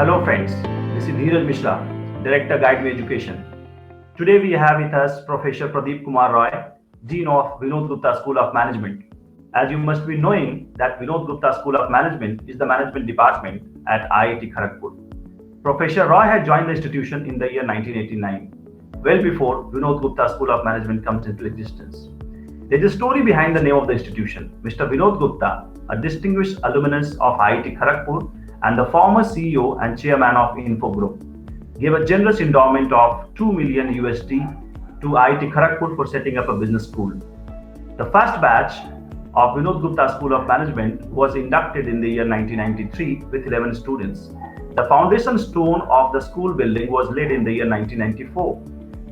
Hello friends, this is Dheeraj Mishra, Director Guide Me Education. Today we have with us Professor Pradeep Kumar Roy, Dean of Vinod Gupta School of Management. As you must be knowing that Vinod Gupta School of Management is the management department at IIT Kharagpur. Professor Roy had joined the institution in the year 1989, well before Vinod Gupta School of Management comes into existence. There is a story behind the name of the institution. Mr. Vinod Gupta, a distinguished alumnus of IIT Kharagpur and the former CEO and chairman of Info Group, gave a generous endowment of 2 million USD to IIT Kharagpur for setting up a business school. The first batch of Vinod Gupta School of Management was inducted in the year 1993 with 11 students. The foundation stone of the school building was laid in the year 1994.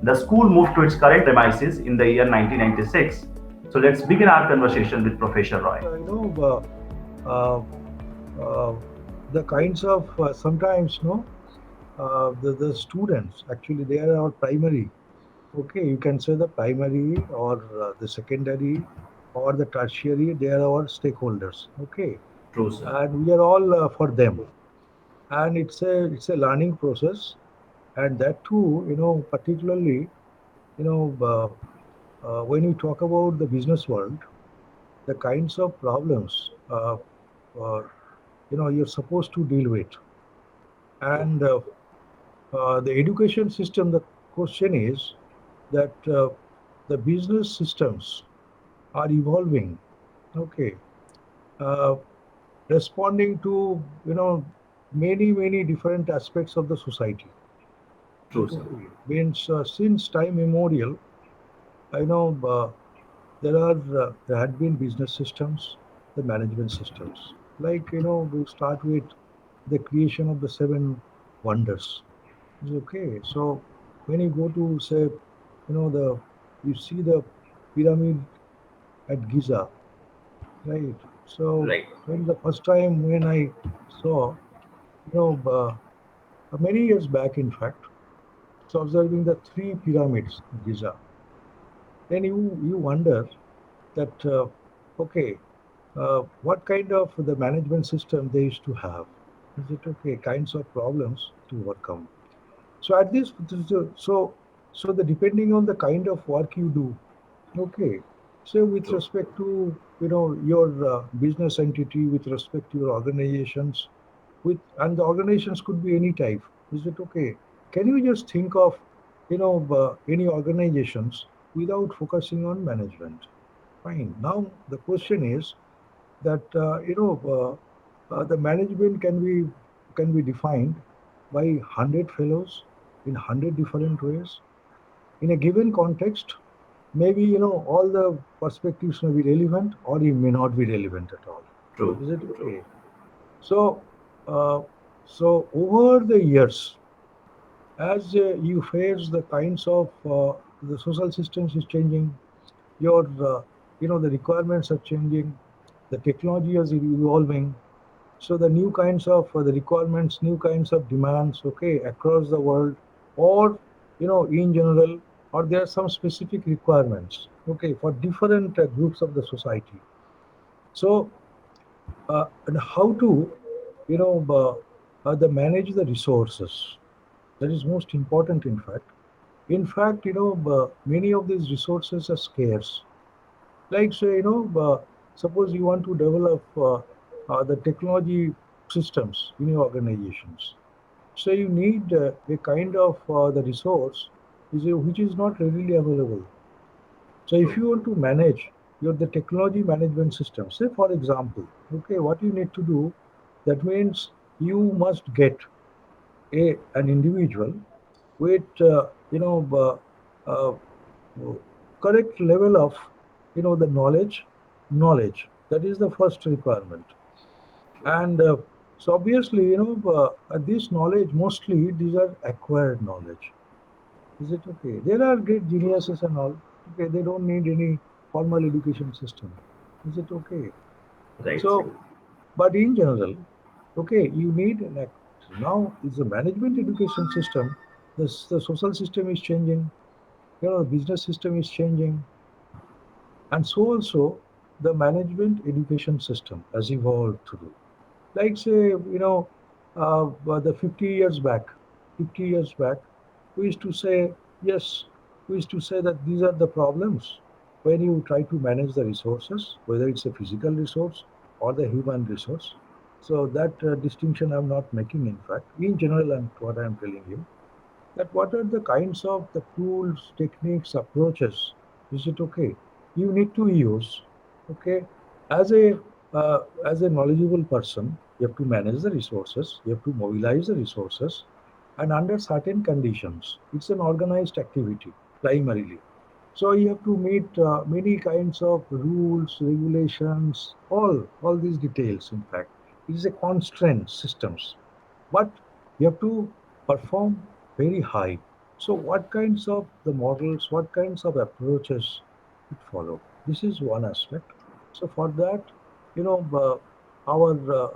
The school moved to its current premises in the year 1996. So let's begin our conversation with Professor Roy. The kinds of sometimes the students actually they are our primary. Okay, you can say the primary or the secondary or the tertiary. They are our stakeholders. Okay, True, sir. and we are all for them. And it's a learning process, and that too, particularly, you know, when you talk about the business world, the kinds of problems uh, you're supposed to deal with, and the education system. The question is that the business systems are evolving. Okay, uh, responding to many different aspects of the society. Is True, it sir. okay? Means since time immemorial, I know there had been business systems, the management systems. Like we start with the creation of the seven wonders. Is okay. So when you go to say, you see the pyramid at Giza, right? So Right. when the first time when I saw, you know, many years back, in fact, so observing the three pyramids in Giza, then you wonder that okay, what kind of the management system they used to have? Is it okay? Kinds of problems to overcome. So at this, so the depending on the kind of work you do, okay. So with True. respect to your business entity, with respect to your organizations, with and the organizations could be any type. Is it okay? Can you just think of any organizations without focusing on management? Fine. Now the question is that the management can be defined by 100 fellows in 100 different ways in a given context. Maybe all the perspectives may be relevant or it may not be relevant at all. True. Is it okay? So uh, so over the years, as you face the kinds of the social systems is changing, your the requirements are changing, the technology is evolving. So the new kinds of the requirements, new kinds of demands, okay, across the world, or in general, or there are some specific requirements, okay, for different groups of the society. So and how to the manage the resources. That is most important. In fact, many of these resources are scarce. Like say, suppose you want to develop the technology systems in your organizations. So you need a kind of the resource which is not readily available. So if True. you want to manage the technology management system, say for example, okay, what you need to do, that means you must get an individual with correct level of the knowledge. That is the first requirement. And so obviously this knowledge, mostly these are acquired knowledge. Is it okay? There are great geniuses and all. Okay, they don't need any formal education system. Is it okay? Right. So, but in general, okay, you need now is the management education system. The social system is changing. The business system is changing, and so also the management education system has evolved through. Like say, but the 50 years back, we used to say, yes, we used to say that these are the problems when you try to manage the resources, whether it's a physical resource or the human resource. So that distinction I'm not making, in fact. In general, and what I'm telling you, that what are the kinds of the tools, techniques, approaches, is it okay, you need to use, okay, as a as a knowledgeable person, you have to manage the resources, you have to mobilize the resources, and under certain conditions, it's an organized activity primarily. So you have to meet many kinds of rules, regulations, all these details. In fact, it is a constraint systems, but you have to perform very high. So what kinds of the models, what kinds of approaches it follow? This is one aspect. So for that, you know, our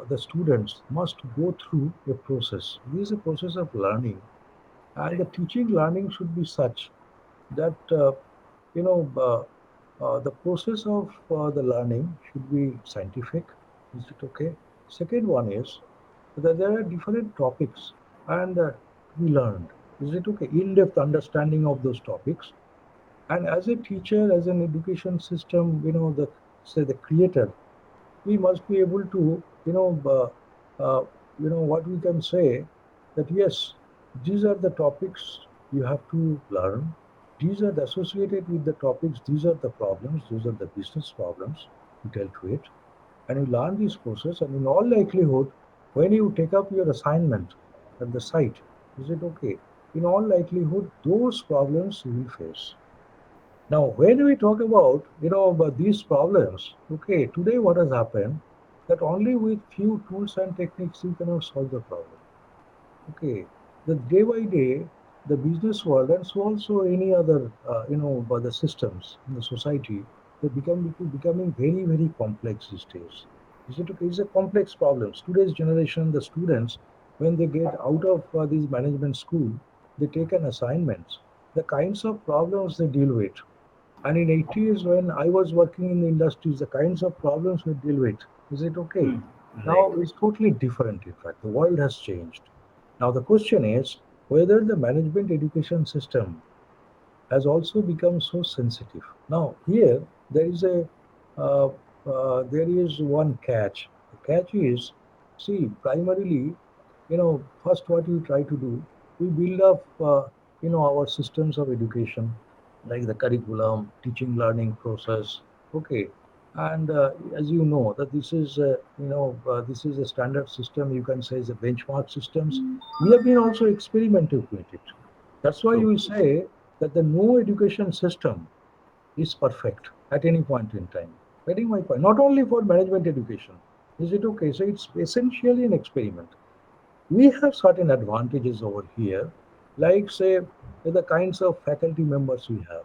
the students must go through a process. This is a process of learning, and the Right. teaching learning should be such that you know the process of the learning should be scientific. Is it okay? Second one is that there are different topics and we learned. Is it okay? In-depth understanding of those topics. And as a teacher, as an education system, the say the creator, we must be able to, what we can say that yes, these are the topics you have to learn. These are the associated with the topics. These are the problems. These are the business problems you tell to it, and you learn this process. And in all likelihood, when you take up your assignment at the site, is it okay? In all likelihood, those problems you will face. Now, when we talk about these problems, okay, today what has happened that only with few tools and techniques you cannot solve the problem. Okay, the day by day, the business world and so also any other, by the systems in the society, they becoming very very complex these days. Is it okay? It's a complex problem. Today's generation, the students, when they get out of these management school, they take an assignments. The kinds of problems they deal with, and in 80s, when I was working in the industries, the kinds of problems we deal with, is it okay? Hmm. Right. Now it's totally different. In fact, the world has changed. Now the question is whether the management education system has also become so sensitive. Now here uh, there is one catch. The catch is, see, primarily, first what we try to do, we build up, our systems of education, like the curriculum, teaching, learning process. Okay, and as you know, that this is a standard system. You can say is a benchmark systems. We have been also experimenting with it. That's why True. we say that the no education system is perfect at any point in time. Getting my point? Not only for management education. Is it okay? So it's essentially an experiment. We have certain advantages over here, like say the kinds of faculty members we have.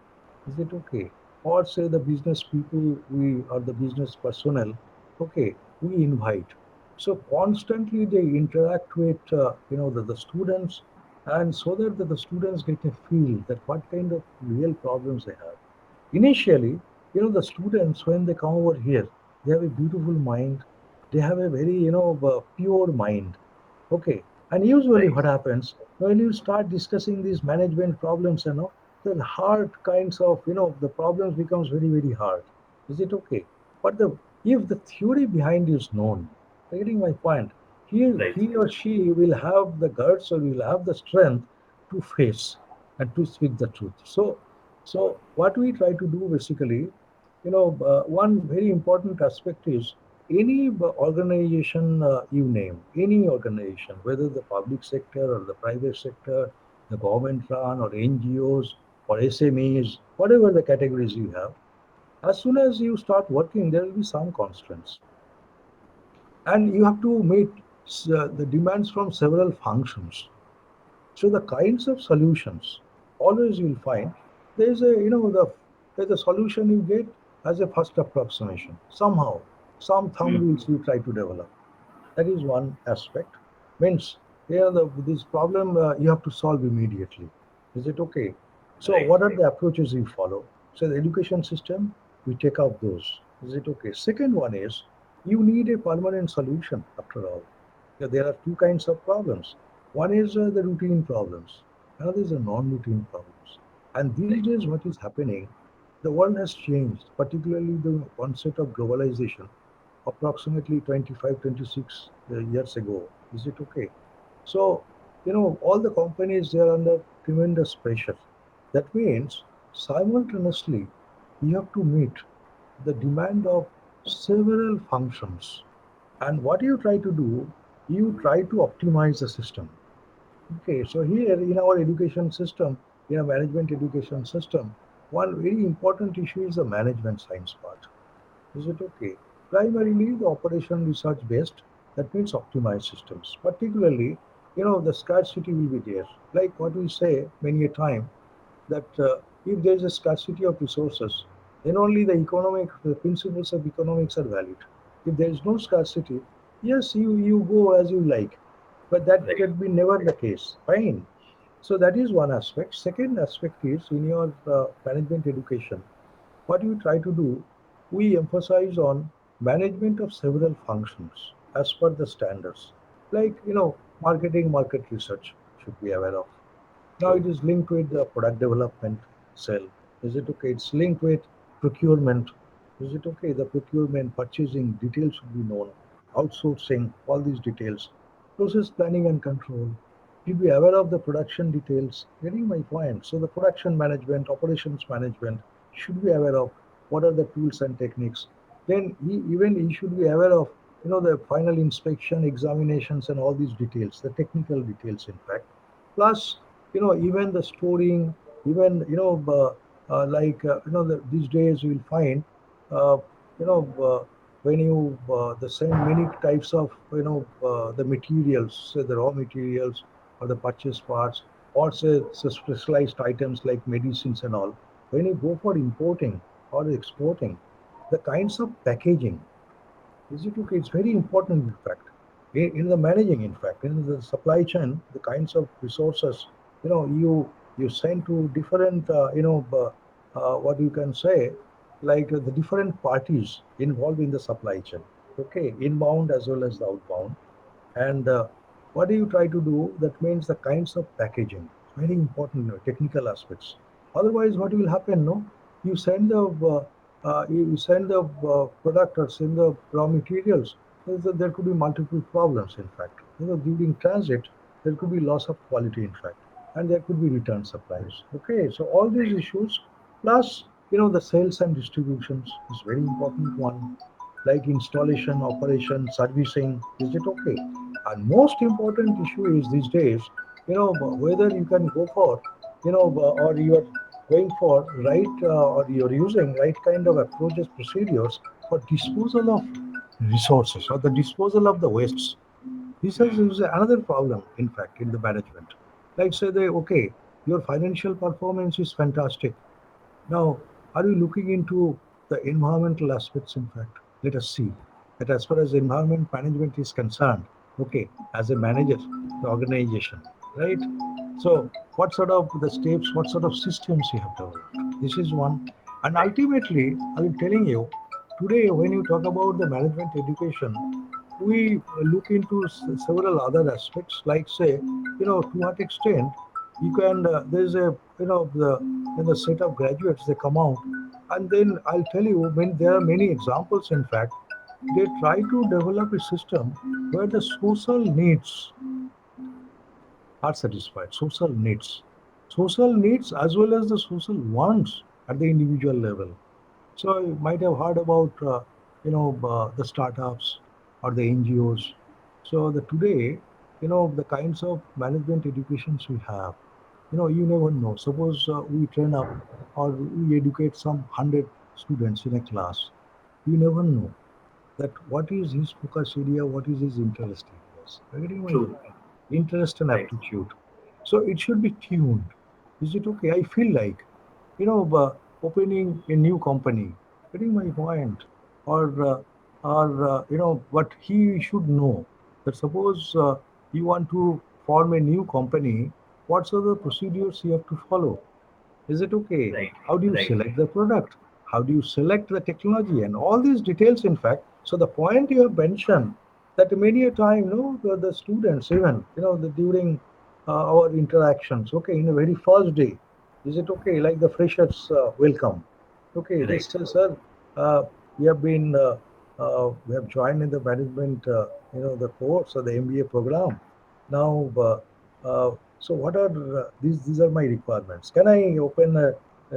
Is it okay? Or say the business people we or the business personnel, okay, we invite. So constantly they interact with the students, and so that the students get a feel that what kind of real problems they have. Initially, the students when they come over here, they have a beautiful mind. They have a very pure mind. Okay. And usually Right. what happens when you start discussing these management problems, the hard kinds of, the problems becomes very, very hard. Is it okay? But if the theory behind is known, getting my point, Right. he or she will have the guts or will have the strength to face and to speak the truth. So what we try to do basically, one very important aspect is any organization you name, any organization, whether the public sector or the private sector, the government run or NGOs or SMEs, whatever the categories you have, as soon as you start working, there will be some constraints. And you have to meet the demands from several functions. So the kinds of solutions, always you'll find there's a there's a solution you get as a first approximation. Somehow, some thumb Hmm. rules you try to develop. That is one aspect. Means this problem you have to solve immediately. Is it okay? So Right. what are the approaches you follow? So the education system, we take up those. Is it okay? Second one is you need a permanent solution after all. There are two kinds of problems. One is the routine problems, another is the non-routine problems. And these days, what is happening, the world has changed, particularly the concept of globalization, approximately 25, 26 years ago. Is it okay? So, all the companies, they are under tremendous pressure. That means simultaneously, you have to meet the demand of several functions. And what you try to do, you try to optimize the system. Okay, so here in our education system, in a management education system, one very important issue is the management science part. Is it okay? Primarily, the operation research based, that means optimized systems. Particularly, the scarcity will be there. Like what we say many a time, that if there is a scarcity of resources, then only the principles of economics are valid. If there is no scarcity, yes, you go as you like, but that Right. can be never the case. Fine. So that is one aspect. Second aspect is in your management education, what you try to do, we emphasize on management of several functions as per the standards. Like, marketing, market research should be aware of. Now True. it is linked with the product development cell. Is it okay? It's linked with procurement. Is it okay? The procurement, purchasing details should be known. Outsourcing, all these details. Process planning and control. You be aware of the production details. Getting my point. So the production management, operations management should be aware of what are the tools and techniques. Then even he should be aware of the final inspection, examinations, and all these details, the technical details, in fact. Plus, even the storing, even like these days you will find uh, you know when you the same many types of the materials, say the raw materials or the purchase parts, or say specialized items like medicines and all. When you go for importing or exporting, the kinds of packaging, is it okay? It's very important, in fact, in the managing, in fact, in the supply chain, the kinds of resources, you send to different, what you can say, like the different parties involved in the supply chain. Okay, inbound as well as the outbound. And what do you try to do? That means the kinds of packaging. Very important, technical aspects. Otherwise, what will happen? No, you send the product or send the raw materials. There could be multiple problems. In fact, during transit, there could be loss of quality. In fact, and there could be return supplies. Okay, so all these issues, plus the sales and distributions is very important one, like installation, operation, servicing. Is it okay? And most important issue is these days, whether you can go for, or you are going for right, or you're using right kind of approaches, procedures for disposal of resources or the disposal of the wastes. This is another problem, in fact, in the management. Like say they, okay, your financial performance is fantastic. Now, are you looking into the environmental aspects? In fact, let us see that as far as environment management is concerned, okay, as a manager, the organization, right? So, what sort of the steps, what sort of systems you have developed? This is one. And Right. ultimately, I'm telling you, today when you talk about the management education, we look into several other aspects, like say, to what extent you can. There's a the set of graduates they come out, and then I'll tell you when there are many examples. In fact, they try to develop a system where the social needs are satisfied. Social needs as well as the social wants at the individual level. So you might have heard about the startups or the NGOs. So the today, the kinds of management educations we have, you never know. Suppose we train up or we educate some 100 students in a class. You never know that what is his focus area, what is his interest areas. Are you getting my True. point? Interest and Right. aptitude. So it should be tuned. Is it okay? I feel like, opening a new company, getting my point, or what he should know that suppose you want to form a new company, what are the procedures you have to follow? Is it okay? Right. How do you Right. select the product? How do you select the technology? And all these details, in fact. So the point you have mentioned, that many a time, the students even, during our interactions, okay, in the very first day, is it okay, like the freshers welcome, okay, they Right. say, sir, we have been, we have joined in the management, the course or the MBA program. Now, so what are these are my requirements. Can I open,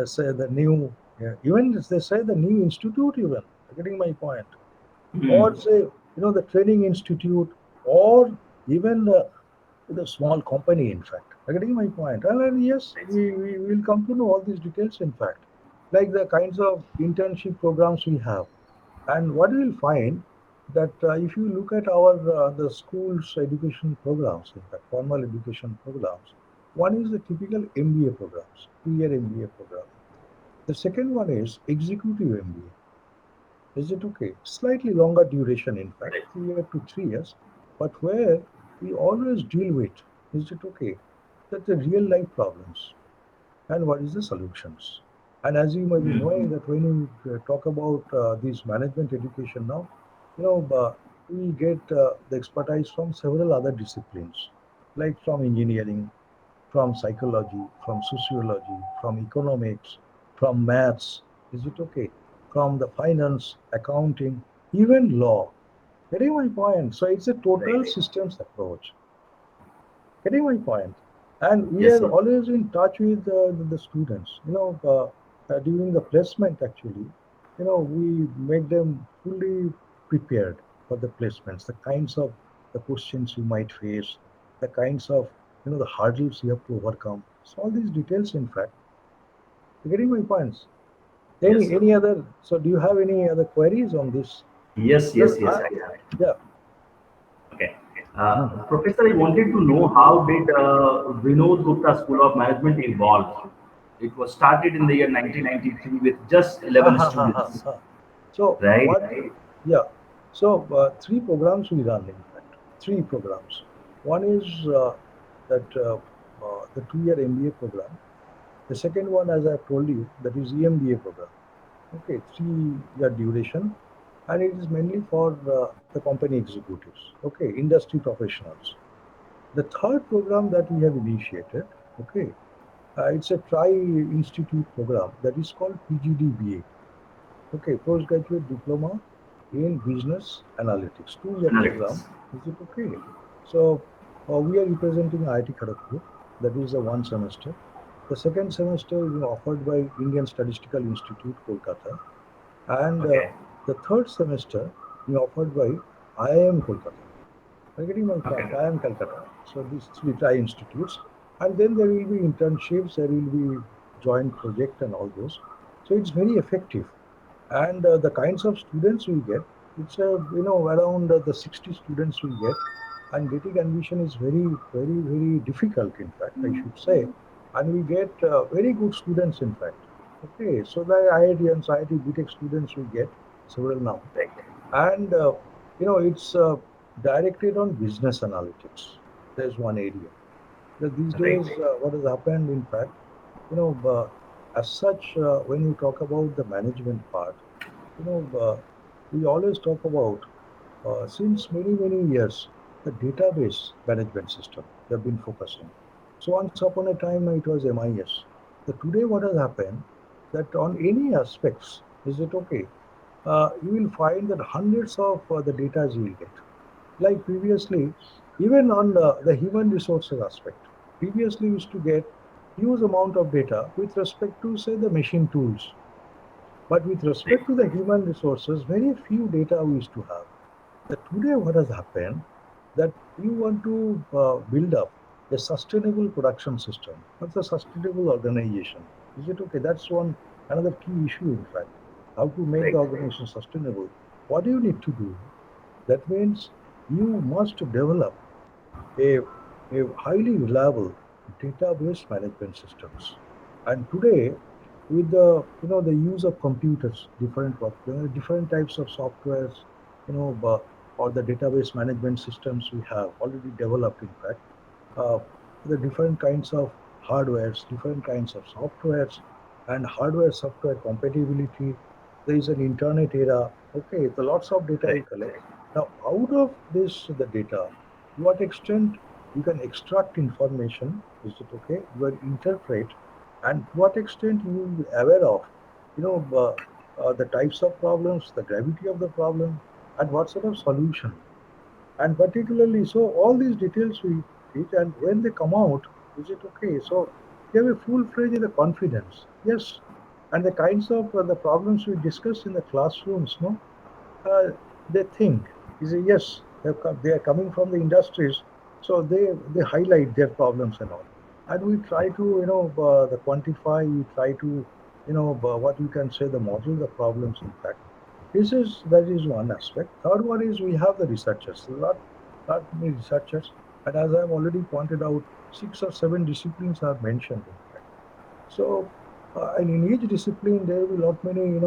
say the new, even they say the new institute even, getting my point, or Hmm. say the training institute, or even the small company, in fact. Are getting my point? And yes, Right. we will come to know all these details, in fact, like the kinds of internship programs we have. And what you will find that if you look at our the schools education programs, in fact formal education programs, one is the typical MBA programs, 2-year MBA program. The second one is executive MBA. Is it okay? Slightly longer duration, in fact, Right. 2 years to 3 years, but where we always deal with, is it okay, that the real life problems and what is the solutions. And as you may be Hmm. knowing that when you talk about this management education now, we get the expertise from several other disciplines, like from engineering, from psychology, from sociology, from economics, from maths, is it okay? From the finance, accounting, even law. Getting my point? So it's a total Right. systems approach. Getting my point? And we Yes, are sir. always in touch with the students. During the placement, actually, we make them fully prepared for the placements, the kinds of the questions you might face, the kinds of the hurdles you have to overcome. So all these details, in fact, you're getting my points. Yes, sir. Any other? So do you have any other queries on this? Yes, Because yes, yes, I have. yeah. Okay. Mhm. Professor, I wanted to know how did Vinod Gupta School of Management evolve? It was started in the year 1993 with just Ha, 11 ha, ha, ha, students, ha. So right? what? Yeah. So three programs we run, in fact. Three programs. One is that the 2-year MBA program. The second one, as I've told you, that is EMBA program. Okay, 3-year duration, and it is mainly for the company executives. Okay, industry professionals. The third program that we have initiated, okay, it's a tri-institute program that is called PGDBA. Okay, postgraduate diploma in business analytics, 2-year program. Analytics. Is it okay? So we are representing IIT Kharagpur. That is the one semester. The second semester is offered by Indian Statistical Institute, Kolkata, and Okay. the third semester is offered by IIM Kolkata. Are you getting my Okay. point? IIM Calcutta. So these three institutes, and then there will be internships, there will be joint project and all those. So it's very effective, and the kinds of students we get, it's around the 60 students we get, and getting admission is very very difficult, in fact I should say, and we get very good students, in fact. Okay, so the IIT BTech students we get several now, Right. and it's directed on business analytics. There's one area that these Right. days what has happened, in fact, as such, when you talk about the management part, we always talk about, since many years, the database management system we have been focusing. So once upon a time it was MIS. So today what has happened, that on any aspects, is it okay? You will find that hundreds of the data you will get. Like previously, even on the human resources aspect, previously we used to get huge amount of data with respect to, say, the machine tools. But with respect to the human resources, very few data we used to have. That today what has happened, that you want to build up a sustainable production system. What's a sustainable organization? Is it okay? That's one another key issue, in fact. How to make the Right. organization sustainable. What do you need to do? That means you must develop a, a highly reliable database management systems. And today, with the the use of computers, different types of softwares, or the database management systems we have already developed, in fact, uh, the different kinds of hardwares, different kinds of softwares, and hardware software compatibility. There is an internet era. Okay, the lots of data you Right. collect. Now, out of this, the data, to what extent you can extract information, is it okay? You will interpret, and to what extent you will be aware of, you know, the types of problems, the gravity of the problem, and what sort of solution. And particularly, so all these details we teach, and when they come out, is it okay? So you have a full-fledged confidence, yes. And the kinds of the problems we discussed in the classrooms, no, uh, they think is a yes, they are coming from the industries, so they highlight their problems and all, and we try to the quantify, we try to what you can say, the model the problems. In fact, that is one aspect. Third one is we have the researchers, not many researchers, and as I've already pointed out, 6 or 7 disciplines are mentioned in fact. So, and in each discipline, there will be lot many,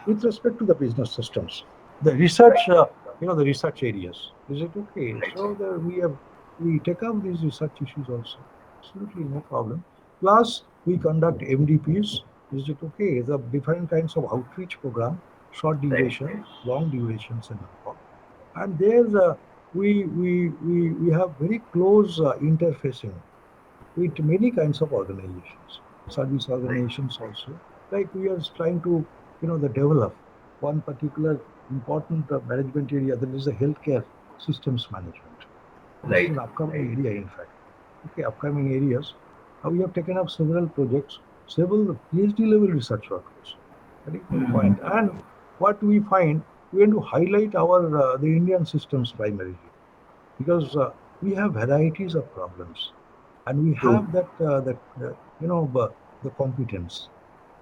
with respect to the business systems, the research, the research areas. Is it okay? So we take up these research issues also. Absolutely no problem. Plus, we conduct MDPs. Is it okay? The different kinds of outreach program, short Right. duration, long durations, and all. And there's we have very close interfacing with many kinds of organizations, service Right. organizations also. Like we are trying to, the develop one particular important management area, that is the healthcare systems management. This is Right. an upcoming area, in fact. Okay, upcoming areas. We have taken up several projects, several PhD level research work also. That is my point. And what we find, we want to highlight our the Indian systems primarily, because we have varieties of problems, and we True. have the competence,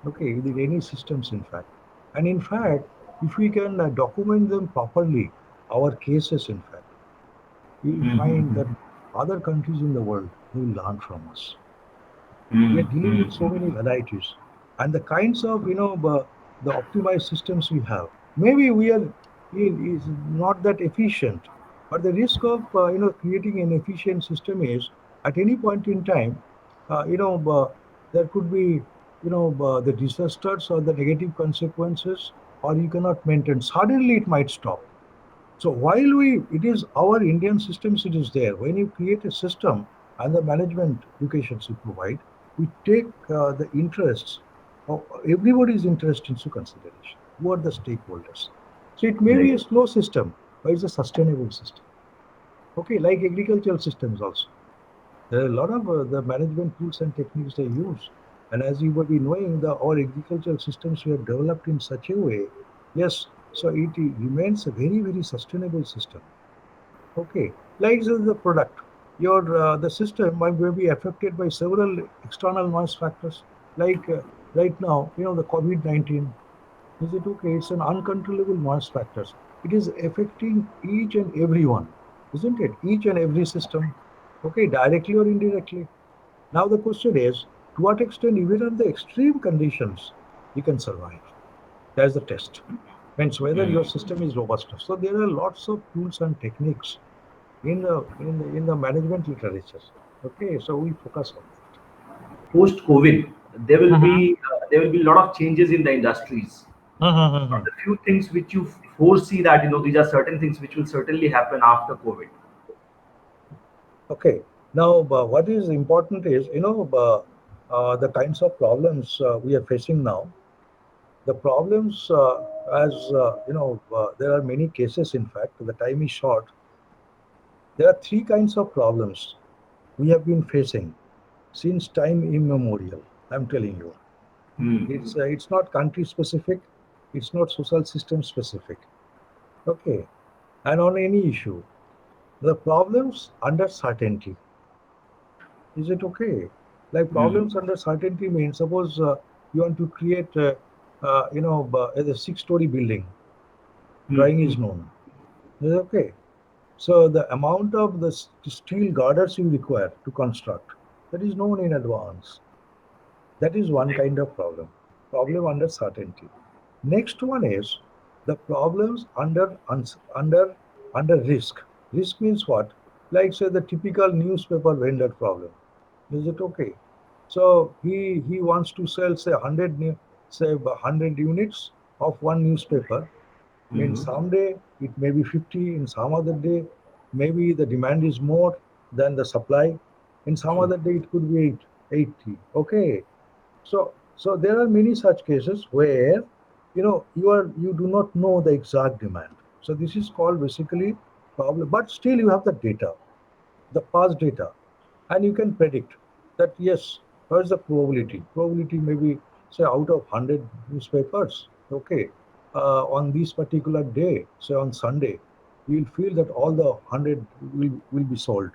okay, with any systems in fact. And in fact, if we can document them properly, our cases in fact, we will find that other countries in the world, they will learn from us. We are dealing with so many varieties, and the kinds of the optimized systems we have. Maybe we are is not that efficient, but the risk of creating an efficient system is at any point in time, there could be the disasters or the negative consequences, or you cannot maintain. Suddenly, it might stop. So while it is our Indian systems, it is there. When you create a system and the management educations you provide, we take the interests of everybody's interest into consideration. Who are the stakeholders? So it may be Right. a slow system, but it's a sustainable system. Okay, like agricultural systems also. There are a lot of the management tools and techniques they use. And as you will be knowing, our agricultural systems we have developed in such a way, yes, so it remains a very, very sustainable system. Okay, like the product, the system may be affected by several external noise factors. Like right now, the COVID-19. Is it okay? It's an uncontrollable noise factors. It is affecting each and everyone, isn't it? Each and every system. Okay, directly or indirectly. Now the question is, to what extent, even under extreme conditions, you can survive? That's the test. Means whether your system is robust. So there are lots of tools and techniques in the management literature. Okay, so we focus on Post COVID, that. there will be a lot of changes in the industries. Are Mm-hmm. the few things which you foresee that these are certain things which will certainly happen after COVID? Okay. Now, what is important is, the kinds of problems we are facing now. The problems, as there are many cases. In fact, the time is short. There are three kinds of problems we have been facing since time immemorial. I'm telling you, it's not country specific, it's not social system specific. Okay, and on any issue, the problems under certainty. Is it okay? Like problems under certainty means, suppose you want to create, a 6-story building. Drawing is known. Is it okay? So the amount of the steel girders you require to construct, that is known in advance. That is one kind of problem. Problem under certainty. Next one is the problems under risk. Risk means what? Like say the typical newspaper vendor problem. Is it okay? So he wants to sell say 100 units of one newspaper, In some day, it may be 50. In some other day, maybe the demand is more than the supply. In some True. other day, it could be 80. Okay. So there are many such cases where you do not know the exact demand. So this is called basically problem. But still, you have the data, the past data, and you can predict that yes, where's the probability? Probability maybe say out of 100 newspapers, okay, on this particular day, say on Sunday, you'll feel that all the 100 will be sold.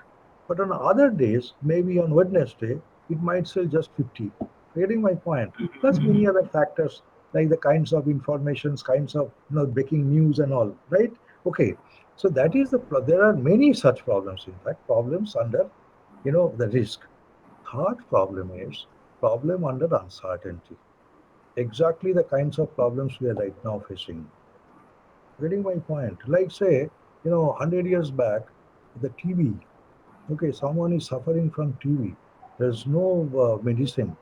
But on other days, maybe on Wednesday, it might sell just 50. Getting my point? Plus many other factors like the kinds of informations, kinds of breaking news and all, right? Okay, so that is there are many such problems. In fact, problems under the risk. Third problem is problem under uncertainty. Exactly the kinds of problems we are right now facing. Getting my point? Like say, 100 years back, the TB. Okay, someone is suffering from TB. There's no medicine.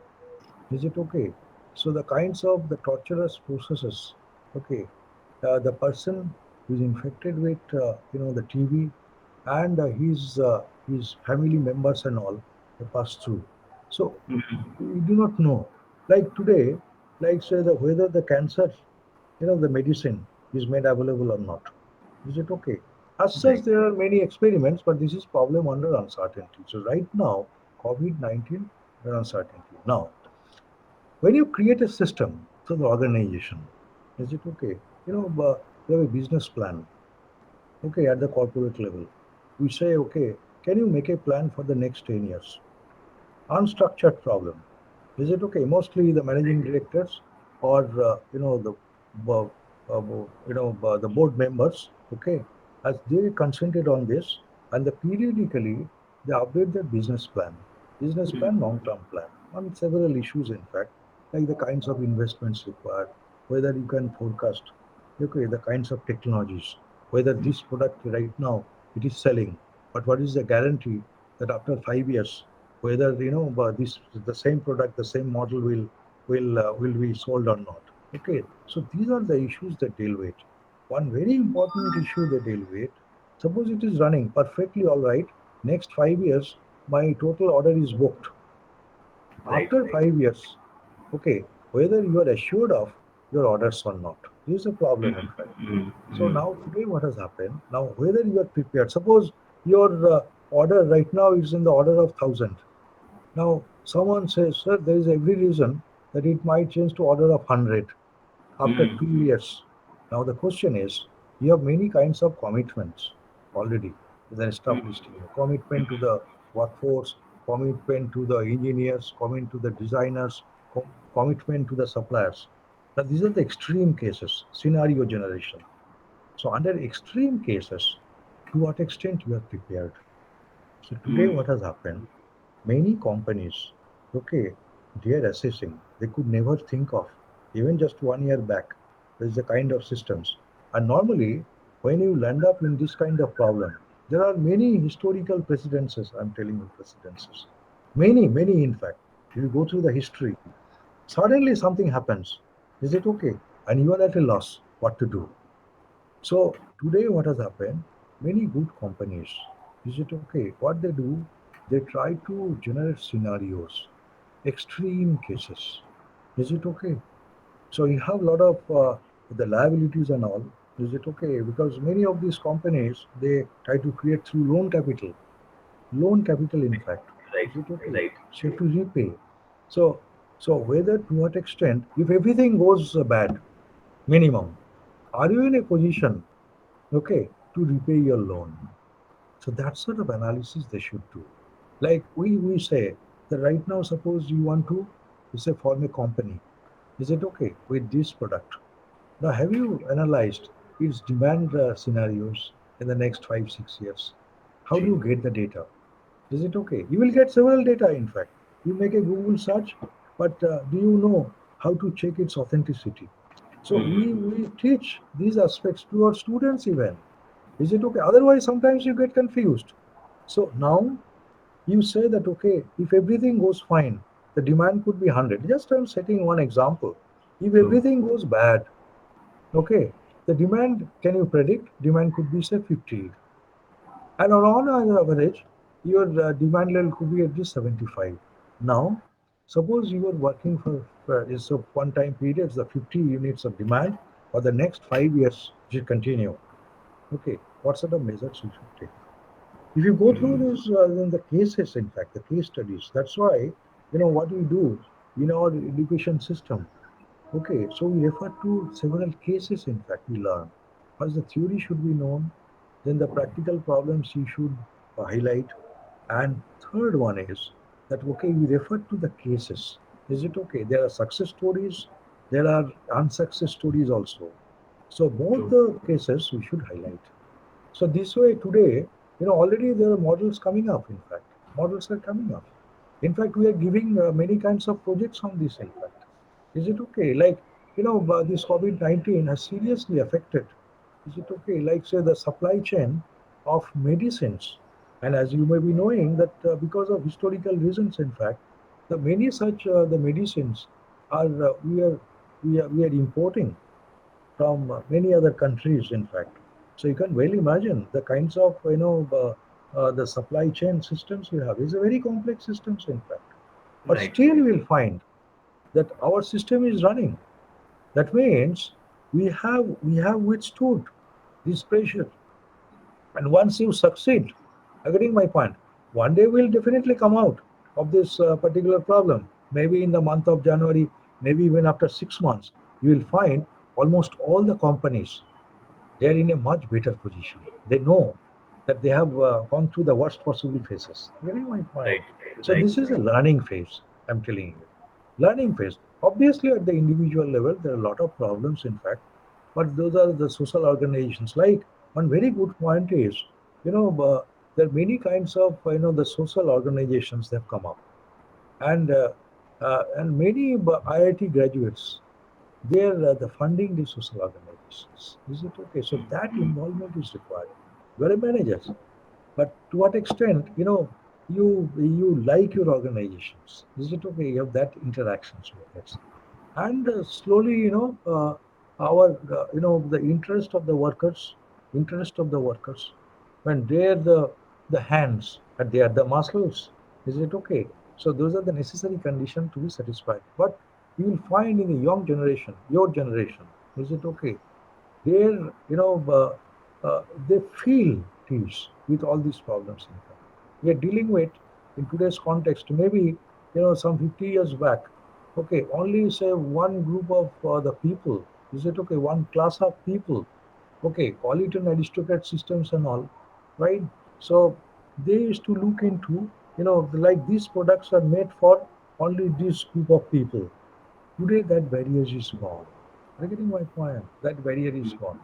Is it okay? So the kinds of the torturous processes. Okay, the person who is infected with the TB and his family members and all they pass through. So we do not know. Like today, like say the whether the cancer, the medicine is made available or not. Is it okay? As such, Right. there are many experiments, but this is problem under uncertainty. So right now, COVID-19 uncertainty. Now, when you create a system for the organization, is it okay? You have a business plan, okay, at the corporate level. We say, okay, can you make a plan for the next 10 years? Unstructured problem. Is it okay? Mostly the managing directors or uh, the board members, okay, as they consented on this, and the periodically they update their business plan, long-term plan on several issues. In fact, like the kinds of investments required, whether you can forecast, okay, the kinds of technologies, whether this product right now it is selling, but what is the guarantee that after 5 years whether but this the same product, the same model will be sold or not. Okay, so these are the issues they deal with. One very important issue they deal with. Suppose it is running perfectly all right. Next 5 years, my total order is booked. Right. After 5 years, okay, whether you are assured of your orders or not. This is a problem, in fact. So now today, what has happened? Now, whether you are prepared. Suppose your order right now is in the order of 1,000. Now, someone says, sir, there is every reason that it might change to order of 100 after 2 years. Now, the question is, you have many kinds of commitments already with an established team. Commitment to the workforce, commitment to the engineers, commitment to the designers, commitment to the suppliers. Now, these are the extreme cases, scenario generation. So, under extreme cases, to what extent you are prepared? So, today, what has happened? Many companies, okay, they are assessing. They could never think of, even just 1 year back, there is a kind of systems. And normally, when you land up in this kind of problem, there are many historical precedences. I'm telling you, precedences. Many, in fact. If you go through the history, suddenly something happens. Is it okay? And you are at a loss what to do. So today what has happened, many good companies, is it okay? What they do, they try to generate scenarios, extreme cases. Is it okay? So you have a lot of the liabilities and all. Is it okay? Because many of these companies, they try to create through loan capital in fact. Right. Is it okay? Right. So you have to repay. So, so whether to what extent, if everything goes bad, minimum, are you in a position okay, to repay your loan? So that sort of analysis they should do. Like we say that right now, suppose you want to, say, form a company. Is it okay with this product? Now, have you analyzed its demand scenarios in the next 5, 6 years? How do True. you get the data? Is it okay? You will get several data, in fact. You make a Google search, but do you know how to check its authenticity? So we teach these aspects to our students even. Is it okay? Otherwise, sometimes you get confused. So now you say that, okay, if everything goes fine, the demand could be 100. Just I'm setting one example. If True. everything goes bad, okay, The demand, can you predict? Demand could be say 50. And on average, your demand level could be at least 75. Now, suppose you are working for is a one-time period, the 50 units of demand for the next 5 years should continue. Okay, what sort of measures you should take? If you go through this, then the cases, in fact, the case studies. That's why, what we do in our education system. Okay, so we refer to several cases, in fact, we learn. First, the theory should be known, then the practical problems you should highlight, and third one is that, okay, we refer to the cases. Is it okay? There are success stories, there are unsuccess stories also. So both True. the cases we should highlight. So this way today, already there are models coming up, in fact. Models are coming up. In fact, we are giving many kinds of projects on this, in fact. Is it okay? Like, this COVID-19 has seriously affected. Is it okay? Like, say, the supply chain of medicines. And as you may be knowing that because of historical reasons, in fact, the many such the medicines are we are importing from many other countries, in fact. So you can well imagine the kinds of the supply chain systems we have. It's a very complex systems, in fact. But Right. still, you will find that our system is running. That means we have withstood this pressure. And once you succeed, getting my point, one day we'll definitely come out of this particular problem. Maybe in the month of January, maybe even after 6 months, you will find almost all the companies, they are in a much better position. They know that they have gone through the worst possible phases. Getting my point. Right. So Right. this is a learning phase. I'm telling you, learning phase. Obviously, at the individual level, there are a lot of problems. In fact, but those are the social organizations. Like one very good point is, there are many kinds of the social organizations that have come up, and many IIT graduates, they're the funding the social organizations. Is it okay? So that involvement is required. You're a manager, but to what extent, you like your organizations? Is it okay? You have that interactions with it, and slowly, our the interest of the workers, when they're the hands and they are the muscles. Is it okay? So those are the necessary conditions to be satisfied. But you will find in the young generation, your generation, is it okay, they're they feel these with all these problems, in fact we are dealing with in today's context. Maybe some 50 years back, okay, only say one group of the people, is it okay, one class of people, okay, call it an aristocrat systems and all, right? So they used to look into, like these products are made for only this group of people. Today that barrier is gone. Are you getting my point? That barrier is gone.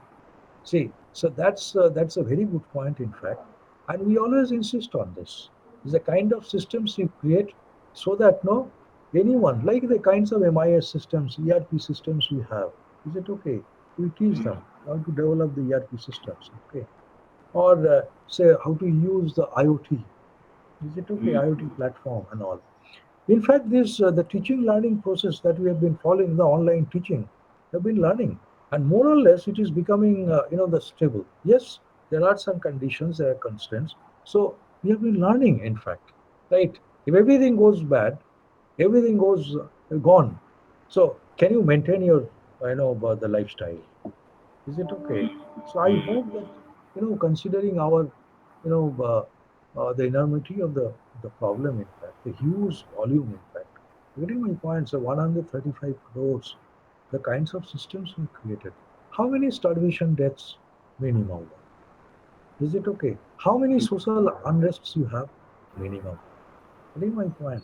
See, so that's a very good point, in fact, and we always insist on this. It's the kind of systems you create so that no anyone, like the kinds of MIS systems, ERP systems we have. Is it okay? We teach them how to develop the ERP systems, okay, or say how to use the IoT. Is it okay? IoT platform and all. In fact, this the teaching learning process that we have been following, the online teaching, have been learning, and more or less it is becoming the stable. Yes, there are some conditions, there are constraints. So we have been learning, in fact, right? If everything goes bad, everything goes gone. So can you maintain your about the lifestyle? Is it okay? So I hope that considering our the enormity of the problem, in fact, the huge volume, in fact, getting my points, 135 crores, the kinds of systems we created. How many starvation deaths minimum? Is it okay? How many social unrests you have minimum? Getting my point.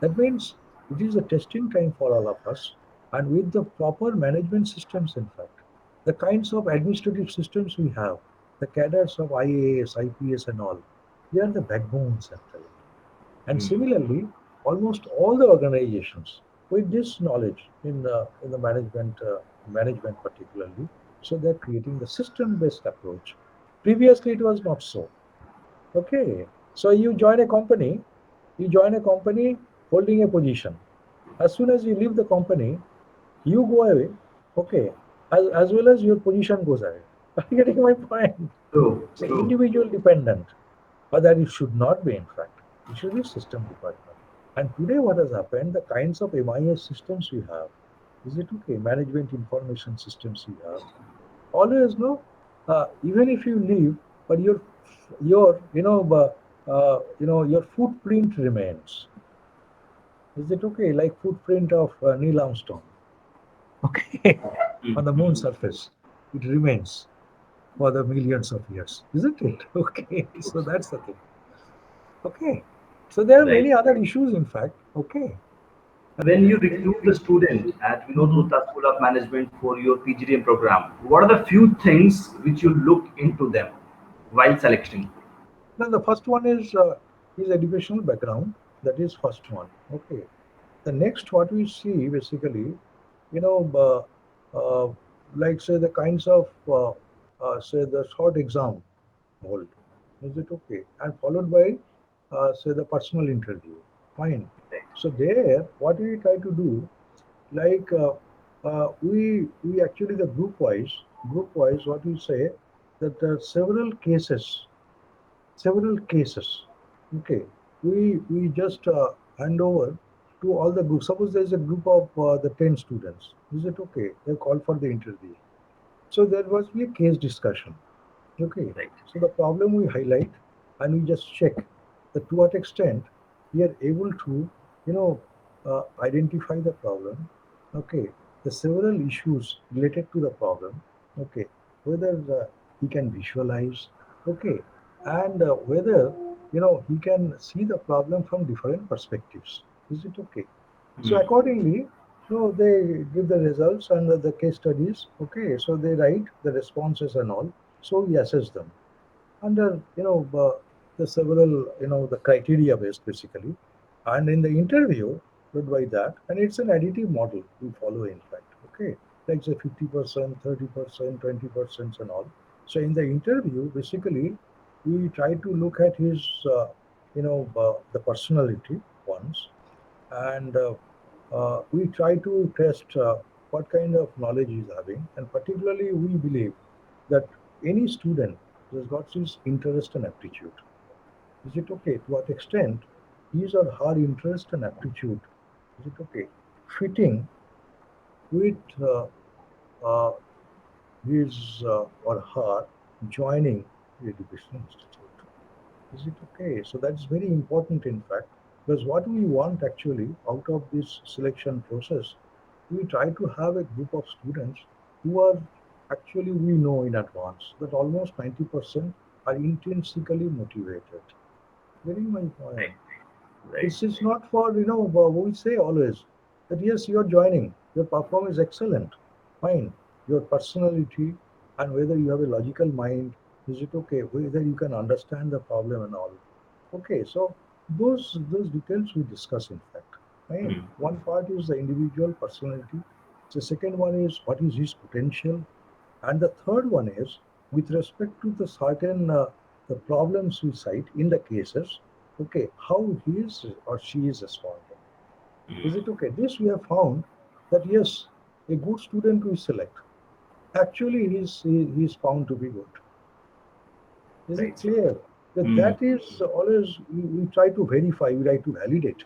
That means it is a testing time for all of us, and with the proper management systems, in fact, the kinds of administrative systems we have, the cadres of IAS, IPS, and all, they are the backbones, actually. And similarly, almost all the organizations with this knowledge in the management particularly, so they're creating the system-based approach. Previously, it was not so. Okay, so you join a company holding a position. As soon as you leave the company, you go away, okay, as well as your position goes ahead. Are you getting my point? True, So true. individual dependent, but that it should not be in fact. It should be system department. And today what has happened, the kinds of MIS systems we have, is it okay? Management information systems we have. Always no, even if you leave, but your your footprint remains. Is it okay? Like footprint of Neil Armstrong. Okay, on the moon surface, it remains for the millions of years, isn't it? Okay, so that's the thing. Okay, so there are Right. many other issues, in fact. Okay. When you recruit the student at Vinod Mhm. Gupta School of Management for your PGDM program, what are the few things which you look into them while selecting? Then the first one is his educational background. That is first one. Okay. The next, what we see basically, you know, like say the kinds of say the short exam hold. Is it okay? And followed by say the personal interview. Fine. So there, what we try to do, like we actually the group wise, what we say that several cases. Okay, we just hand over to all the groups. Suppose there is a group of the 10 students. Is it okay? They call for the interview. So there must be a case discussion. Okay, Right. so the problem we highlight and we just check that to what extent we are able to, identify the problem. Okay, the several issues related to the problem. Okay, whether he can visualize. Okay, and whether he can see the problem from different perspectives. Is it okay? So Hmm. accordingly, so they give the results and the case studies. Okay, so they write the responses and all. So we assess them under the several the criteria based basically, and in the interview put by that, and it's an additive model we follow in fact. Okay, like say 50%, 30%, 20% and all. So in the interview, basically, we try to look at his the personality once, and we try to test what kind of knowledge he's having, and particularly we believe that any student has got his interest and aptitude. Is it okay? To what extent his or her interest and aptitude, is it okay? Fitting with uh, his or her joining the educational institute. Is it okay? So that's very important in fact, because what we want actually out of this selection process, we try to have a group of students who are actually, we know in advance that almost 90% are intrinsically motivated. Getting my point? Right. Right. This is not for, we say always that yes, you're joining, your performance is excellent, fine. Your personality and whether you have a logical mind, is it okay? Whether you can understand the problem and all. Okay, so those details we discuss in fact. Fine. Hmm. One part is the individual personality. The second one is what is his potential, and the third one is with respect to the certain the problems we cite in the cases. Okay, how he is or she is responding. Is it okay? This we have found that yes, a good student we select. Actually, he is found to be good. Is it Right. clear? That Hmm. that is always we try to verify, we try to validate.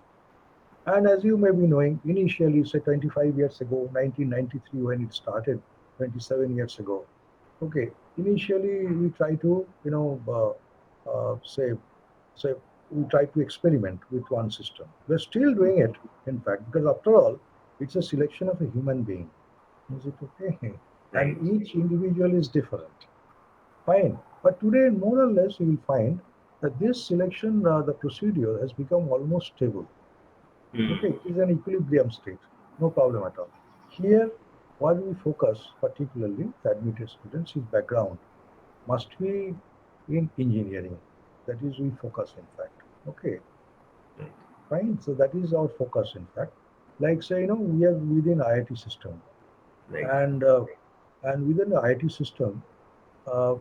And as you may be knowing, initially, say 25 years ago, 1993, when it started, 27 years ago, okay, initially we try to, say, we try to experiment with one system. We're still doing it, in fact, because after all, it's a selection of a human being. Is it okay? And Right. each individual is different. Fine. But today, more or less, you will find that this selection, the procedure has become almost stable. Hmm. Okay, it is an equilibrium state, no problem at all. Here, what we focus particularly, the admitted students, his background must be in engineering. That is, we focus in fact. Okay, Right. fine. So that is our focus in fact. Like say, we are within IIT system, Right. and within the IIT system, uh,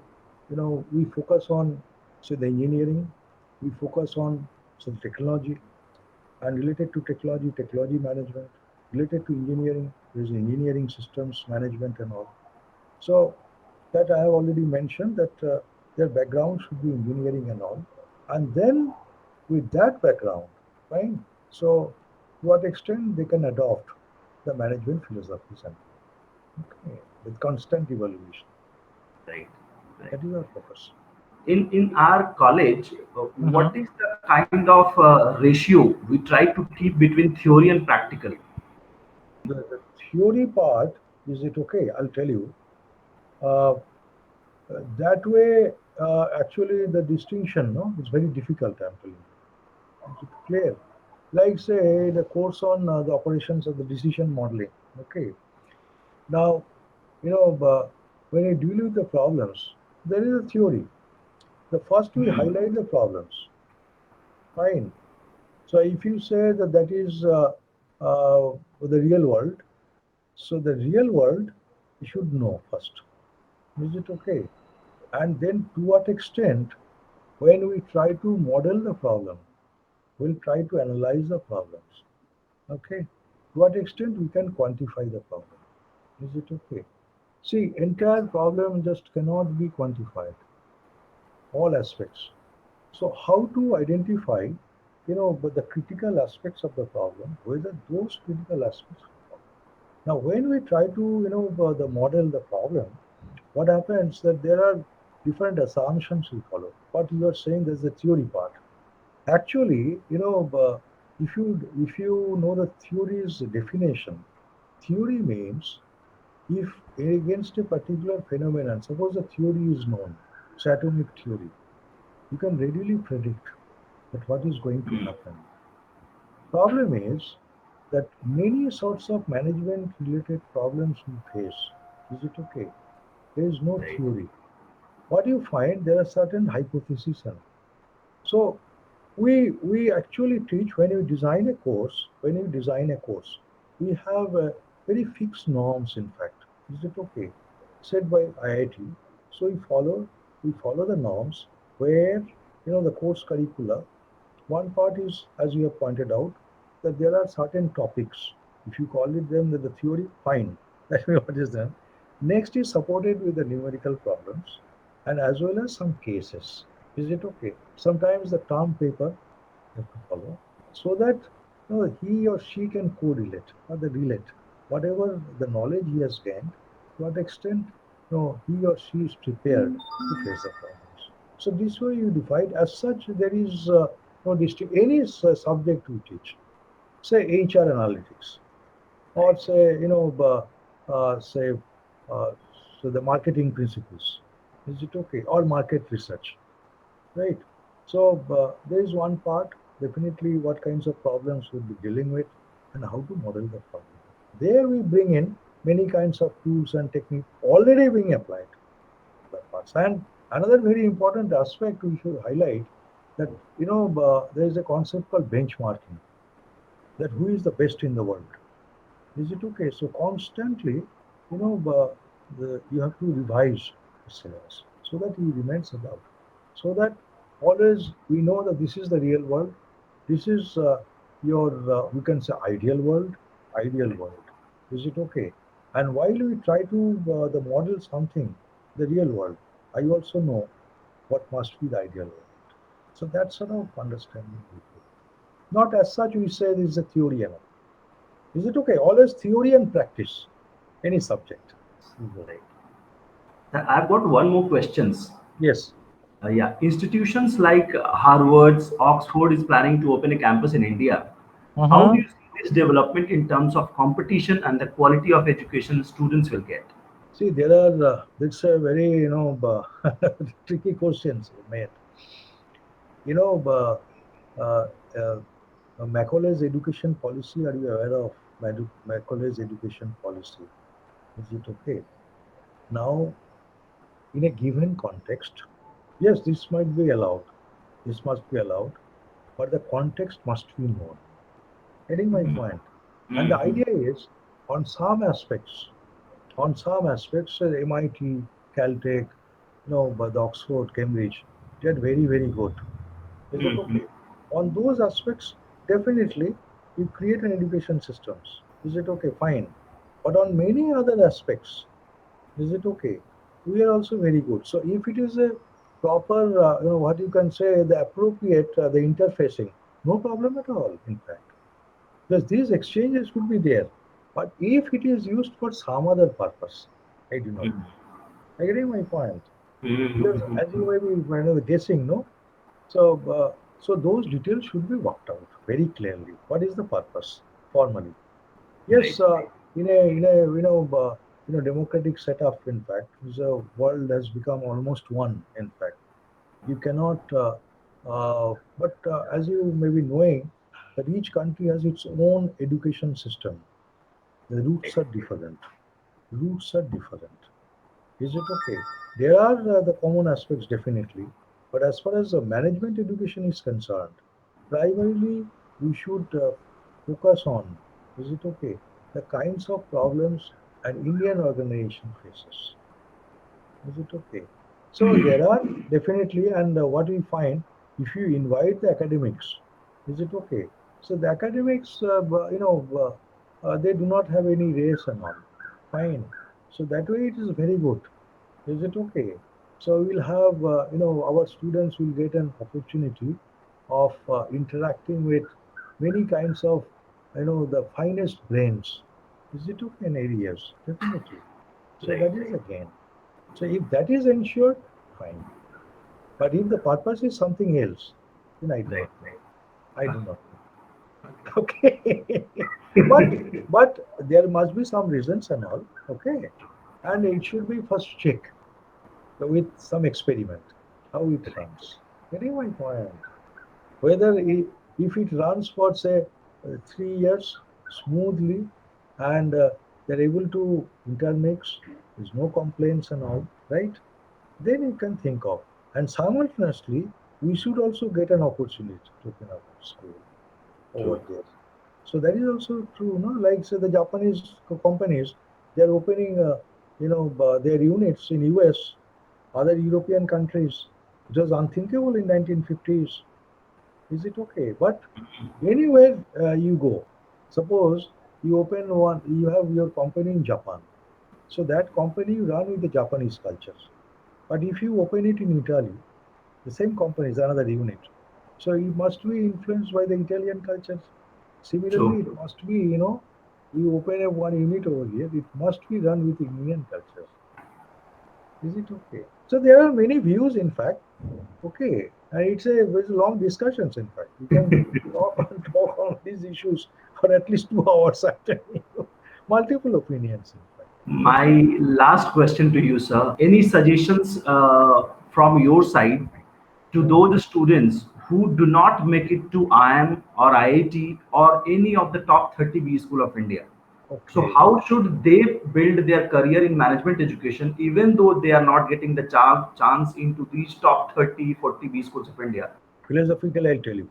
we focus on say the engineering, we focus on some technology, and related to technology management, related to engineering, there's engineering systems management and all. So that I have already mentioned that their background should be engineering and all. And then with that background, fine. So to what extent they can adopt the management philosophies and okay, with constant evaluation. Right. Right. That is our focus. In our college, Mhm. what is the kind of ratio we try to keep between theory and practical? The theory part, is it okay? I'll tell you. Uh, that way, actually, the distinction, no, it's very difficult. I'm telling you. Is it clear? Like say the course on the operations of the decision modeling. Okay. Now, when you deal with the problems, there is a theory. The first we highlight the problems. Fine. So if you say that that is the real world, so the real world you should know first. Is it okay? And then to what extent, when we try to model the problem, we'll try to analyze the problems. Okay? To what extent we can quantify the problem. Is it okay? See, entire problem just cannot be quantified, all aspects. So how to identify, but the critical aspects of the problem, whether those critical aspects. Now, when we try to, the model the problem, what happens that there are different assumptions we follow. What you are saying, there's the theory part. Actually, if you know the theory's definition, theory means if against a particular phenomenon, suppose a theory is known, it's atomic theory, you can readily predict that what is going to happen. Problem is that many sorts of management related problems we face. Is it okay? There is no Right. theory. What you find, there are certain hypotheses. So we actually teach when you design a course, we have very fixed norms, in fact. Is it okay? Set by IIT. So we follow the norms where the course curricula. One part is, as you have pointed out, that there are certain topics. If you call it them the theory, fine. That's what is done. Next is supported with the numerical problems and as well as some cases. Is it okay? Sometimes the term paper you have to follow so that he or she can correlate or the relate whatever the knowledge he has gained to what extent he or she is prepared to face the problems. So this way you divide. As such, there is no distinct any subject we teach. Say HR analytics, or Right. say say uh, so the marketing principles. Is it okay? Or market research, right? So there is one part definitely what kinds of problems we'll be dealing with and how to model the problem. There we bring in many kinds of tools and techniques already being applied to that parts. And another very important aspect we should highlight that there is a concept called benchmarking, that who is the best in the world. Is it okay? So constantly, you have to revise the syllabus so that he remains about. So that always we know that this is the real world. This is your, we can say, ideal world. Ideal world. Is it okay? And while we try to the model something, the real world, I also know what must be the ideal world. So that sort of understanding we do. Not as such we say this is a theory and all. Is it okay? Always theory and practice, any subject. You go. Right. I've got one more questions. Yes. Yeah, institutions like Harvard's, Oxford is planning to open a campus in India. How do Uh-huh. you see this development in terms of competition and the quality of education students will get? See, there are, it's a very, tricky questions you made. You know, Macaulay's education policy, are you aware of Macaulay's education policy? Is it okay? Now, in a given context, yes, this might be allowed. This must be allowed, but the context must be known. Getting my point. And the Mhm. idea is on some aspects, MIT, Caltech, but the Oxford, Cambridge, they're very, very good. Is it Mhm. okay? On those aspects, definitely you create an education systems. Is it okay? Fine. But on many other aspects, Is it okay? We are also very good. So if it is a proper, what you can say, the appropriate, the interfacing, no problem at all, in fact. Because these exchanges will be there. But if it is used for some other purpose, I do not know. I getting my point. Because as you may be guessing, no? So, so those details should be worked out very clearly. What is the purpose formally? Yes, Right. in a democratic setup, in fact, the world has become almost one. In fact, you cannot. But as you may be knowing, that each country has its own education system. The roots are different. Roots are different. Is it okay? There are the common aspects definitely, but as far as management education is concerned, primarily we should focus on, is it okay, the kinds of problems an Indian organization faces. Is it okay? So there are definitely, and what we find, if you invite the academics, is it okay? So the academics, they do not have any race and all. Fine. So that way it is very good. Is it okay? So we'll have, our students will get an opportunity of interacting with many kinds of, the finest brains. Is it okay in areas? Definitely. So Right. that is again. So if that is ensured, fine. But if the purpose is something else, then I do Right. not know. I do not know. Okay. but but there must be some reasons and all. Okay. And it should be first check with some experiment how it runs. Getting my point? Whether if it runs for say 3 years smoothly and they're able to intermix, there's no complaints and all, right? Then you can think of. And simultaneously, we should also get an opportunity to open up a school over True. there. So that is also true, no? Like say the Japanese companies, they are opening, their units in US, other European countries. It was unthinkable in 1950s. Is it okay? But anywhere you go, suppose you open one, you have your company in Japan. So that company you run with the Japanese culture. But if you open it in Italy, the same company is another unit. So it must be influenced by the Italian culture. Similarly, True. it must be, you open a one unit over here, it must be run with Indian culture. Is it okay? So there are many views, in fact. Okay, and it's a long discussions. In fact, we can talk on these issues for at least 2 hours. I'm telling you, multiple opinions. In fact, okay. My last question to you, sir. Any suggestions from your side to Hmm. those students who do not make it to IIM or IIT or any of the top 30 B school of India? So Okay. how should they build their career in management education even though they are not getting the chance into these top 30, 40 B schools of India? Philosophically, I'll tell you.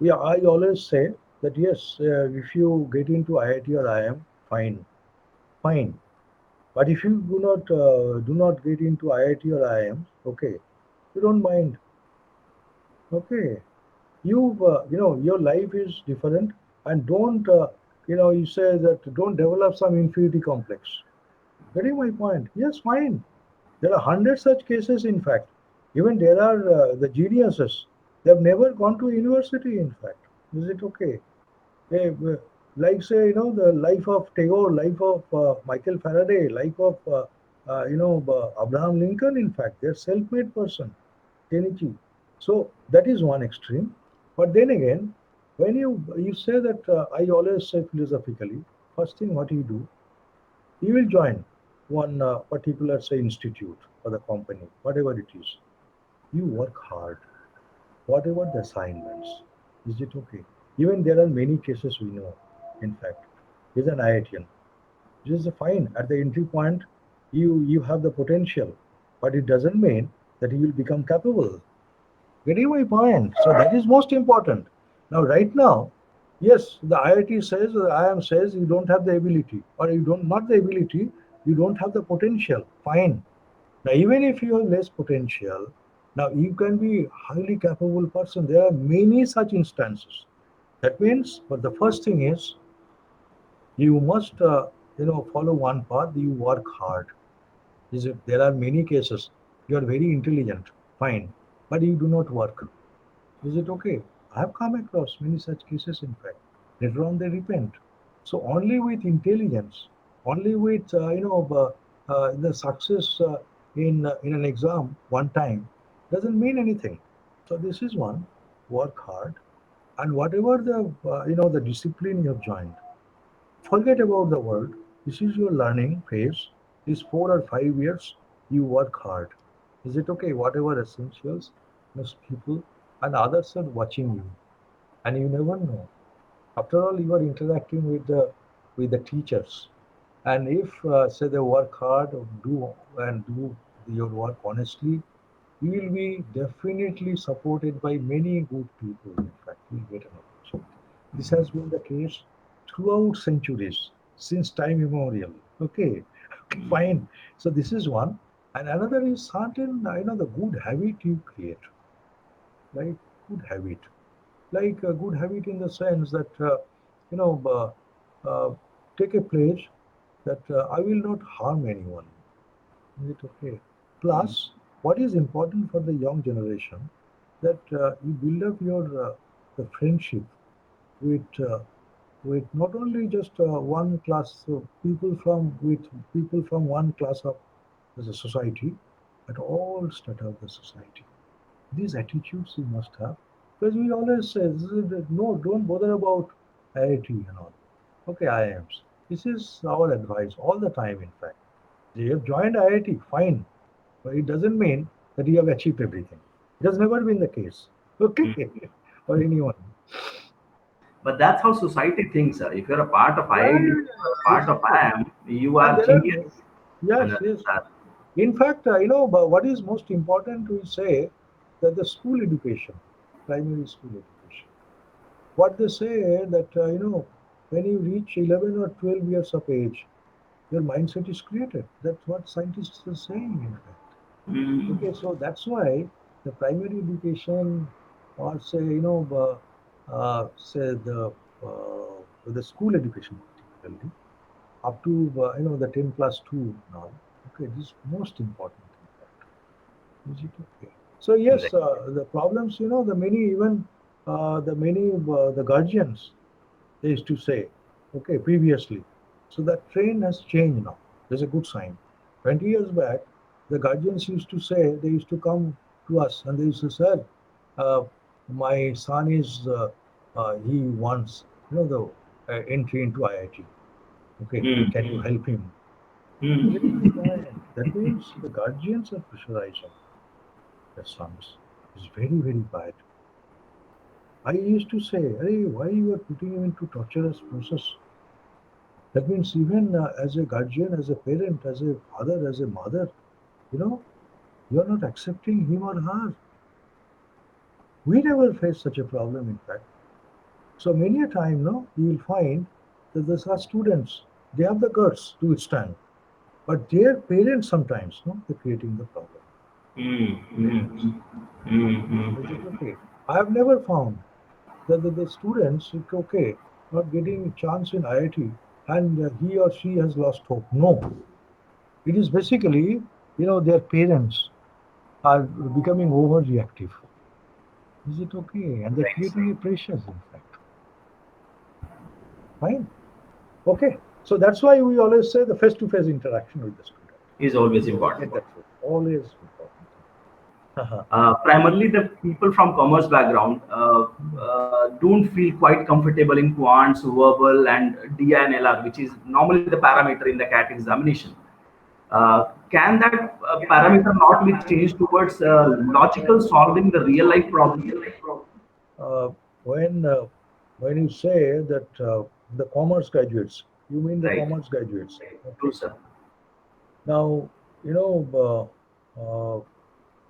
Yeah, I always say that yes, if you get into IIT or IIM, fine, fine. But if you do not get into IIT or IIM, okay, you don't mind. Okay, your life is different, and don't you say that don't develop some inferiority complex. Getting my point? Yes, fine. There are hundred such cases. In fact, even there are the geniuses. They have never gone to university. In fact, is it okay? They, like say the life of Tagore, life of Michael Faraday, life of Abraham Lincoln. In fact, they're self-made person. Kenichi. So that is one extreme. But then again, when you say that I always say philosophically, first thing what you do, you will join one particular say institute or the company, whatever it is. You work hard, whatever the assignments. Is it okay? Even there are many cases we know. In fact, he's an IITian. This is fine. At the entry point, you have the potential, but it doesn't mean that you will become capable. Getting my point. So that is most important. Now, right now, yes, the IIT says, or IIM says, you don't have the ability, or you don't not the ability, you don't have the potential. Fine. Now, even if you have less potential, now you can be a highly capable person. There are many such instances. That means, but the first thing is you must, follow one path. You work hard. There are many cases. You are very intelligent, fine, but you do not work. Is it okay? I have come across many such cases, in fact. Later on, they repent. So only with intelligence, only with the success in an exam one time doesn't mean anything. So this is one. Work hard, and whatever the discipline you have joined, forget about the world. This is your learning phase. These 4 or 5 years, you work hard. Is it okay? Whatever essentials, most people and others are watching you, and you never know. After all, you are interacting with the teachers, and if say they work hard or do your work honestly, you will be definitely supported by many good people. In fact, you will get an opportunity. This has been the case throughout centuries, since time immemorial. Okay, okay, fine. So this is one, and another is certain, the good habit you create, right? Good habit, like a good habit in the sense that you know, take a pledge that I will not harm anyone. Is it okay? Plus, what is important for the young generation that you build up your the friendship with not only just one class of people from with people from one class of the society, but all strata of the society. These attitudes you must have, because we always say no, don't bother about IIT and all. Okay, IIMs. This is our advice all the time. In fact, you have joined IIT, fine, but it doesn't mean that you have achieved everything. It has never been the case. Okay, or anyone. But that's how society thinks. If you're a part of Yeah, IIT, yeah, you're a yeah. part of Exactly. IIM, you And are there are genius. yes, And yes. that, In fact, but what is most important we say that the school education, primary school education. What they say that when you reach 11 or 12 years of age, your mindset is created. That's what scientists are saying. In fact. mm, Okay, so that's why the primary education, or say say the school education particularly, up to the 10 plus 2 now. Okay, this is most important. In fact, is it okay? So right. yes, the problems, the many even the guardians, they used to say, okay, previously. So that trend has changed now. There's a good sign. 20 years back, the guardians used to say, they used to come to us and they used to say, sir, my son he wants, the entry into IIT. Okay, Mm, can you help him? Very good mm. point. That means the guardians are pressurizing their sons. It's very, very bad. I used to say, hey, why you are putting him into torturous process? That means even as a guardian, as a parent, as a father, as a mother, you know, you are not accepting him or her. We never face such a problem, in fact. So many a time, no, you will find that there are students, they have the guts to withstand, but their parents sometimes, no, they're creating the problem. Mm, Parents. mm, mm, Is it mm. okay? I have never found that the students, okay, not getting a chance in IIT and he or she has lost hope. No, it is basically, their parents are becoming overreactive. Is it okay? And they're Right. creating a pressures, in fact. Fine. Okay. So that's why we always say the face-to-face interaction with the student. Is always You always important. get that food. Always important. Uh-huh. Primarily, the people from commerce background don't feel quite comfortable in quants, verbal, and DI and LR, which is normally the parameter in the CAT examination. Can that parameter not be changed towards logical solving the real life problem? Uh, when when you say that the commerce graduates, you mean the Right. commerce graduates. True, Okay. sir. Now,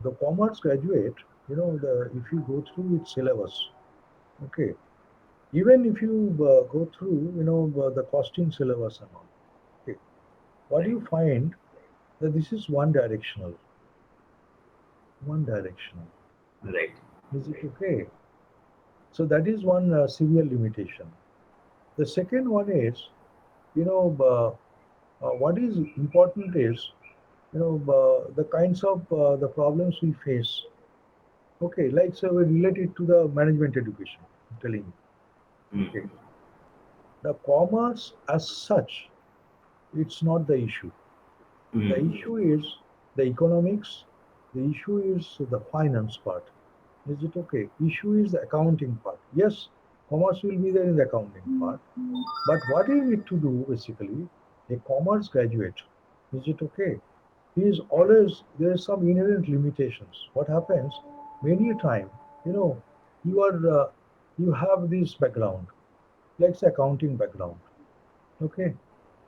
the commerce graduate, if you go through its syllabus, okay, even if you go through, the costing syllabus and all, okay, what Right. you find that this is one directional, one directional. Right. Is it okay? So that is one severe limitation. The second one is, what is important is the kinds of the problems we face. Okay, like so we relate it to the management education. I'm telling you. Okay, the commerce as such, it's not the issue. The issue is the economics. The issue is the finance part. Is it okay? Issue is the accounting part. Yes, commerce will be there in the accounting part. But what you need to do basically, a commerce graduate, is it okay? He is always, there is some inherent limitations. What happens many a time, you know, you are you have this background, like say accounting background. Okay,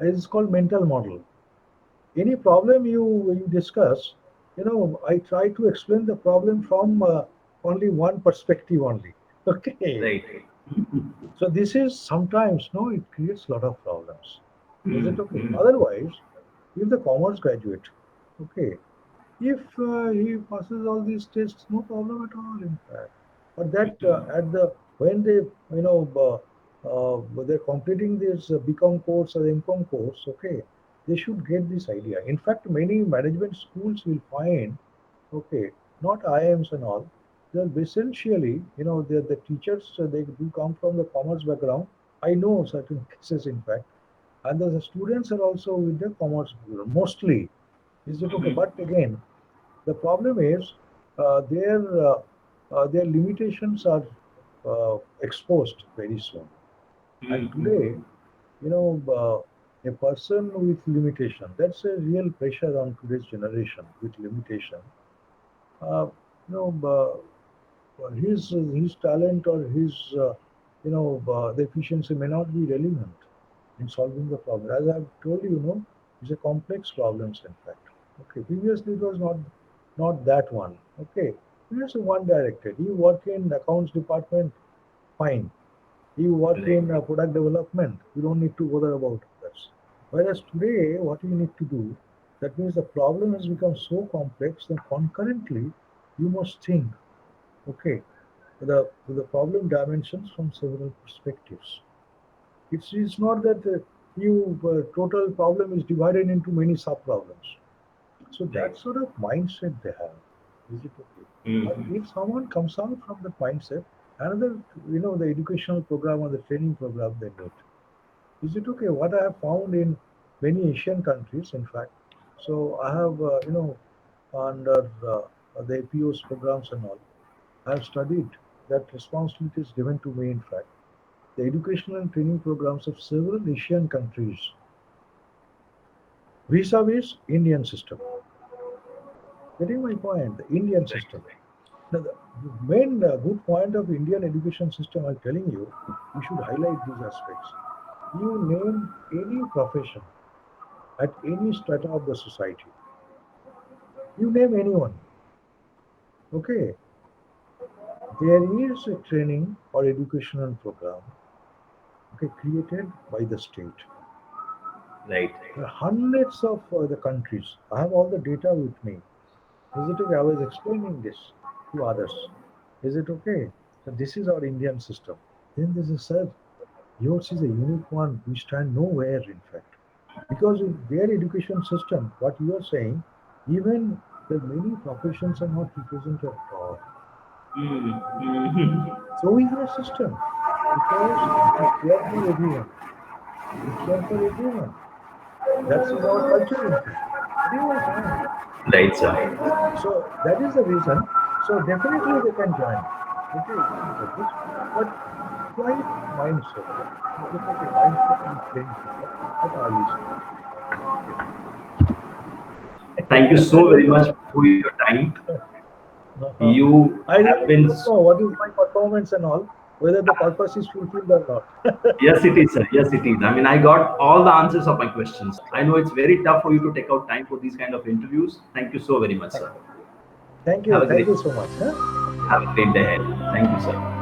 it's called mental model. Any problem you discuss, I try to explain the problem from only one perspective only. Okay, Right. so this is sometimes no, it creates a lot of problems. Is it okay? Mm-hmm. Otherwise, if the commerce graduate, okay, if he passes all these tests, no problem at all. In fact, but that at the when they they're completing this BCom course or MCom course, okay, they should get this idea. In fact, many management schools will find, okay, not IIMs and all. They're essentially, they're the teachers. They do come from the commerce background. I know certain cases, in fact, and the students are also with the commerce background, mostly. Is it okay? But again, the problem is their limitations are exposed very soon. And today, a person with limitation, that's a real pressure on today's generation with limitation. Uh, his talent or his the efficiency may not be relevant in solving the problem. As I've told you, it's a complex problems in fact. Okay, previously it was not that one. Okay, previously one directed. You work in accounts department, fine. You work Right. in product development, you don't need to bother about others. Whereas today, what you need to do, that means the problem has become so complex that concurrently you must think, okay, the problem dimensions from several perspectives. It's not that you total problem is divided into many sub problems. So Right. that sort of mindset they have. Is it okay? But Mm-hmm. if someone comes out from that mindset, another, the educational program or the training program they need. Is it okay? What I have found in many Asian countries, in fact, so I have, under the APO's programs and all, I have studied that responsibility is given to me, in fact. The educational and training programs of several Asian countries vis-a-vis Indian system. Getting my point? The Indian system. Now, the main good point of Indian education system, I'm telling you, we should highlight these aspects. You name any profession at any strata of the society. You name anyone. Okay, there is a training or educational program, okay, created by the state. Right. There are hundreds of the countries. I have all the data with me. Is it okay? I was explaining this to others. Is it okay? So this is our Indian system. Then this is sir, yours is a unique one. We stand nowhere, in fact, because in their education system, what you are saying, even the many professions are not represented at all. Mm-hmm. So is our system because we care for everyone. We care for everyone. That is our culture, in fact. Getting my point. Right, sir. So that is the reason. So definitely they can join. Okay, it's not like this. But slight mindset. Is it okay? Mindset will change at early stage. Okay. Thank you I so very don't much know. for your time. Uh-huh. You I have really been. don't know what is my performance and all, whether the purpose is fulfilled or not. Yes, it is, sir. Yes, it is. I mean, I got all the answers of my questions. I know it's very tough for you to take out time for these kind of interviews. Thank you so very much, sir. Thank Have you. a great, Thank you so much. Huh? have a great day ahead. Thank you, sir.